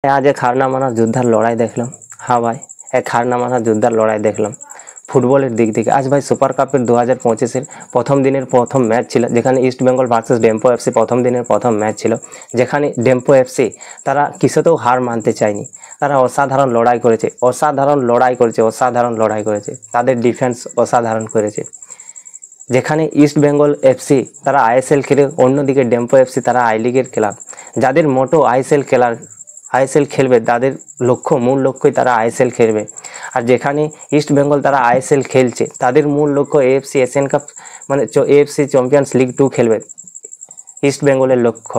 आज एक हार ना माना যোদ্ধার লড়াই দেখলাম। হ্যাঁ ভাই, এক হার না মানা যোদ্ধার লড়াই দেখলাম ফুটবলের দিক থেকে। আজ ভাই সুপার কাপের 2025-এর প্রথম দিনের প্রথম ম্যাচ ছিল, যেখানে east Bengal versus Dempo FC প্রথম দিনের প্রথম ম্যাচ ছিল, যেখানে ডেম্পো এফসি তারা কিছুতেও হার মানতে চায়নি। তারা অসাধারণ লড়াই করেছে, অসাধারণ লড়াই করেছে। তাদের ডিফেন্স অসাধারণ করেছে। যেখানে ইস্ট বেঙ্গল এফসি তারা আইএসএল খেলে, অন্যদিকে ডেম্পো এফসি তারা আই লিগের খেলা, যাদের মোটো আইএসএল খেলবে, তাদের মূল লক্ষ্যই তারা আইএসএল খেলবে। আর যেখানে ইস্ট বেঙ্গল তারা আইএসএল খেলছে, তাদের মূল লক্ষ্য এএফসি এশিয়ান কাপ মানে এএফসি চ্যাম্পিয়ন্স লিগ 2 খেলবে ইস্ট বেঙ্গলের লক্ষ্য।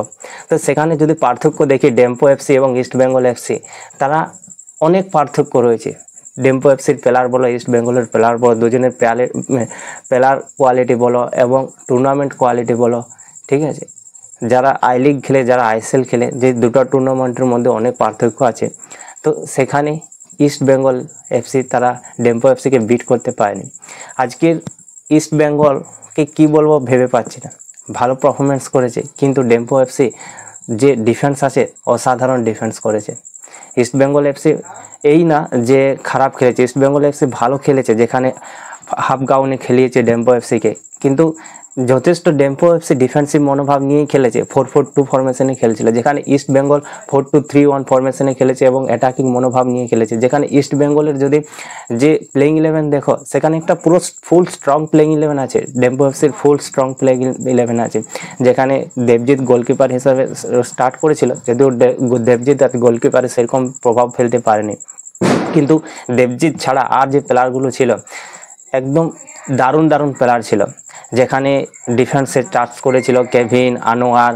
তো সেখানে যদি পার্থক্য দেখি ডেম্পো এফসি এবং ইস্ট বেঙ্গল এফসি, তারা অনেক পার্থক্য রয়েছে। ডেম্পো এফসির প্লেয়ার বলো, ইস্ট বেঙ্গলের প্লেয়ার বলো, দুজনের প্লেয়ার কোয়ালিটি বলো এবং টুর্নামেন্ট কোয়ালিটি বলো, ঠিক আছে, যারা আই লিগ খেলে, যারা আইএসএল খেলে, যে দুটো টুর্নামেন্টের মধ্যে অনেক পার্থক্য আছে। তো সেখানে ইস্ট বেঙ্গল এফসি তারা ডেম্পো এফসিকে বিট করতে পারেনি। আজকের ইস্ট বেঙ্গলকে কি বলবো ভেবে পাচ্ছি না। ভালো পারফরমেন্স করেছে, কিন্তু ডেম্পো এফসি যে ডিফেন্স আছে, অসাধারণ ডিফেন্স করেছে। ইস্ট বেঙ্গল এফসি এই না যে খারাপ খেলেছে, ইস্ট বেঙ্গল এফসি ভালো খেলেছে, যেখানে হাফ গাউনে খেলিয়েছে ডেম্পো এফসিকে, কিন্তু যথেষ্ট ডেম্পো এফসি ডিফেন্সিভ মনোভাব নিয়েই খেলেছে। 4-4-2 ফরমেশনে খেলেছিল, যেখানে ইস্ট বেঙ্গল 4-2-3-1 ফরমেশনে খেলেছে এবং অ্যাটাকিং মনোভাব নিয়ে খেলেছে। যেখানে ইস্ট বেঙ্গলের যদি যে প্লেইং 11 দেখো, সেখানে একটা পুরো ফুল স্ট্রং প্লেইং 11 আছে, ডেম্পো এফসির ফুল স্ট্রং প্লেইং 11 আছে। যেখানে দেবজিৎ গোলকিপার হিসাবে স্টার্ট করেছিল, যদিও দেবজিৎ আর গোলকিপারে সেরকম প্রভাব ফেলতে পারেনি, কিন্তু দেবজিৎ ছাড়া আর যে প্লেয়ারগুলো ছিল একদম দারুণ প্লেয়ার ছিল। যেখানে ডিফেন্সে টাচ করেছিল কেভিন, আনোয়ার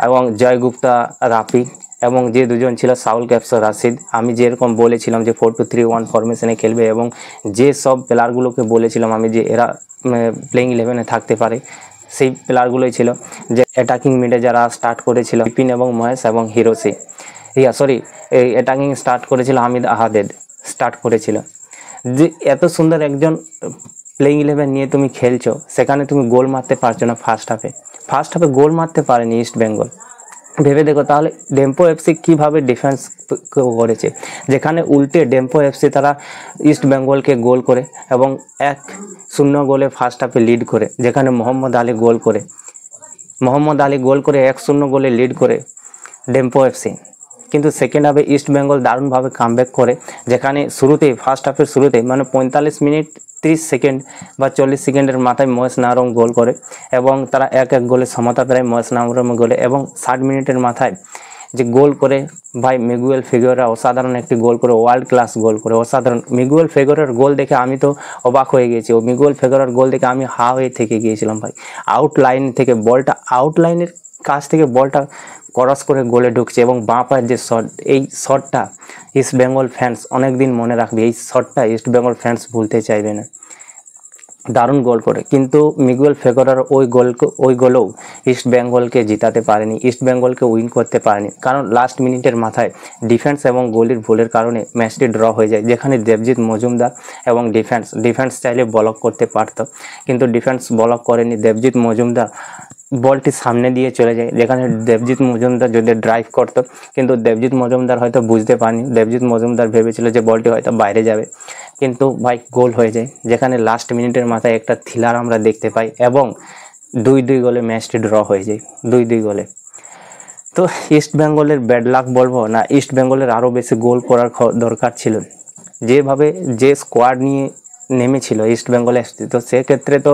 এবং জয়গুপ্তা, রাফি, এবং যে দুজন ছিল সাউল ক্যাপসো, রাশিদ। আমি যেরকম বলেছিলাম যে 4-2-3-1 ফরমেশনে খেলবে, এবং যে সব প্লেয়ারগুলোকে বলেছিলাম আমি যে এরা প্লেইং 11-এ থাকতে পারে, সেই প্লেয়ারগুলোই ছিল। যে অ্যাটাকিং মিডে যারা স্টার্ট করেছিল বিপিন এবং মহেশ এবং হিরোসি, এই অ্যাটাকিং স্টার্ট করেছিল হামিদ আহাদেদ স্টার্ট করেছিল। যে এত সুন্দর একজন প্লেইং 11 নিয়ে তুমি খেলছো, সেখানে তুমি গোল মারতে পারছো না। ফার্স্ট হাফে গোল মারতে পারেনি ইস্ট বেঙ্গল। ভেবে দেখো তাহলে ডেম্পো এফসি কীভাবে ডিফেন্স করেছে, যেখানে উল্টে ডেম্পো এফসি তারা ইস্ট বেঙ্গলকে গোল করে এবং 1-0 গোলে ফার্স্ট হাফে লিড করে, যেখানে মোহাম্মদ আলী গোল করে 1-0 গোলে লিড করে ডেম্পো এফসি। কিন্তু সেকেন্ড হাফে ইস্ট বেঙ্গল দারুণভাবে কামব্যাক করে, যেখানে ফার্স্ট হাফের শুরুতেই মানে 45 মিনিট 30 সেকেন্ড বা 40 সেকেন্ডের মাথায় মহেশ নারং গোল করে, এবং তারা 1-1 গোলে সমতা প্রায় মহেশ নারং গোলে। এবং 60 মিনিটের মাথায় যে গোল করে ভাই মিগুয়েল ফিগুয়েরা, অসাধারণ একটি গোল করে, ওয়ার্ল্ড ক্লাস গোল করে, অসাধারণ। মিগুয়েল ফিগুয়েরার গোল দেখে আমি তো অবাক হয়ে গেছি, মিগুয়েল ফিগুয়েরার গোল দেখে আমি হয়ে থেকে গিয়েছিলাম ভাই। আউটলাইনের কাছ থেকে বলটা ক্রস করে গোলে ঢুকছে, এবং বাঁ পায়ের যে শট, এই শটটা ইস্ট বেঙ্গল ফ্যান্স অনেকদিন মনে রাখবে। এই শটটা ইস্ট বেঙ্গল ফ্যান্স ভুলতে চাইবে না। দারুণ গোল করে, কিন্তু মিগুয়েল ফিগুয়েরার ওই গোলেও ইস্ট বেঙ্গলকে জিতাতে পারেনি, ইস্ট বেঙ্গলকে উইন করতে পারেনি, কারণ লাস্ট মিনিটের মাথায় ডিফেন্স এবং গোলের ভুলের কারণে ম্যাচটি ড্র হয়ে যায়। যেখানে দেবজিৎ মজুমদার এবং ডিফেন্স চাইলে ব্লক করতে পারত, কিন্তু ডিফেন্স ব্লক করেনি। দেবজিৎ মজুমদার বলটি সামনে দিয়ে চলে যায়, যেখানে দেবজিৎ মজুমদার যদি ড্রাইভ করতো, কিন্তু দেবজিৎ মজুমদার হয়তো বুঝতে পারেনি। দেবজিৎ মজুমদার ভেবেছিল যে বলটি হয়তো বাইরে যাবে, কিন্তু ভাই গোল হয়ে যায়। যেখানে লাস্ট মিনিটের মাথায় একটা থ্রিলার আমরা দেখতে পাই, এবং 2-2 গোলে ম্যাচটি ড্র হয়ে যায়, 2-2 গোলে। তো ইস্ট বেঙ্গলের ব্যাড লাক বলবো না, ইস্ট বেঙ্গলের আরও বেশি গোল করার দরকার ছিল। যেভাবে যে স্কোয়াড নিয়ে নেমেছিল ইস্ট বেঙ্গল এফসি, তো সেক্ষেত্রে তো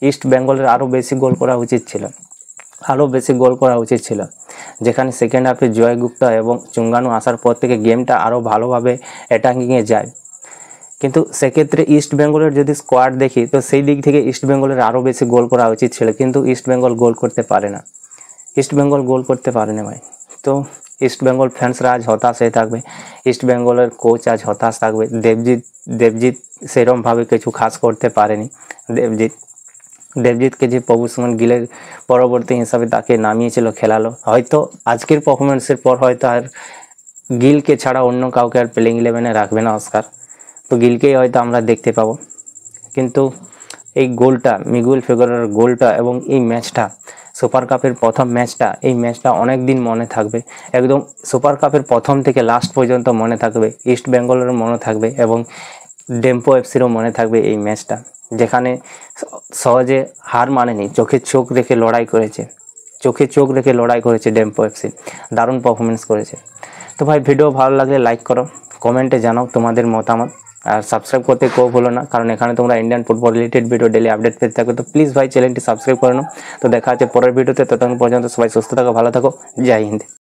ইস্ট বেঙ্গলের আরও বেশি গোল করা উচিত ছিল। যেখানে সেকেন্ড হাফে জয়গুপ্তা এবং চুঙ্গানু আসার পর থেকে গেমটা আরও ভালোভাবে অ্যাটাকিংয়ে যায়। কিন্তু সেক্ষেত্রে ইস্ট বেঙ্গলের যদি স্কোয়াড দেখি, তো সেই দিক থেকে ইস্ট বেঙ্গলের আরও বেশি গোল করা উচিত ছিল, কিন্তু ইস্ট বেঙ্গল গোল করতে পারে না ভাই। তো ইস্ট বেঙ্গল ফ্যান্সরা আজ হতাশ হয়ে থাকবে, ইস্ট বেঙ্গলের কোচ আজ হতাশ থাকবে। দেবজিৎ সেরকমভাবে কিছু খাস করতে পারেনি। দেবজিৎকে যে প্রভু সুমন গিলের পরবর্তী হিসাবে তাকে নামিয়েছিল, খেলালো, হয়তো আজকের পারফরমেন্সের পর হয়তো আর গিলকে ছাড়া অন্য কাউকে আর প্লেইং 11-এ রাখবে না অস্কার, তো গিলকেই হয়তো আমরা দেখতে পাবো। কিন্তু এই গোলটা, মিগুয়েল ফিগুয়েরার গোলটা এবং এই ম্যাচটা সুপার কাপের প্রথম ম্যাচটা, এই ম্যাচটা অনেক দিন মনে থাকবে। একদম সুপার কাপের প্রথম থেকে লাস্ট পর্যন্ত মনে থাকবে। ইস্ট বেঙ্গলেরও মনে থাকবে এবং ডেম্পো এফসিরও মনে থাকবে এই ম্যাচটা, যেখানে সহজে হার মানেনি, চোখে চোখ রেখে লড়াই করেছে, চোখে চোখ রেখে লড়াই করেছে ডেম্পো এফসি, দারুণ পারফরমেন্স করেছে। তো ভাই ভিডিও ভালো লাগলে লাইক করো, কমেন্টে জানাও তোমাদের মতামত, আর সাবস্ক্রাইব করতে কেউ ভুলো না, কারণ এখানে তোমরা Indian football related video daily update পেতে থাকবে। তো প্লিজ ভাই চ্যানেলটি সাবস্ক্রাইব করে নাও। তো দেখা হচ্ছে পরের ভিডিওতে, ততক্ষণ পর্যন্ত সবাই সুস্থ থাকো, ভালো থাকো, জয় হিন্দ।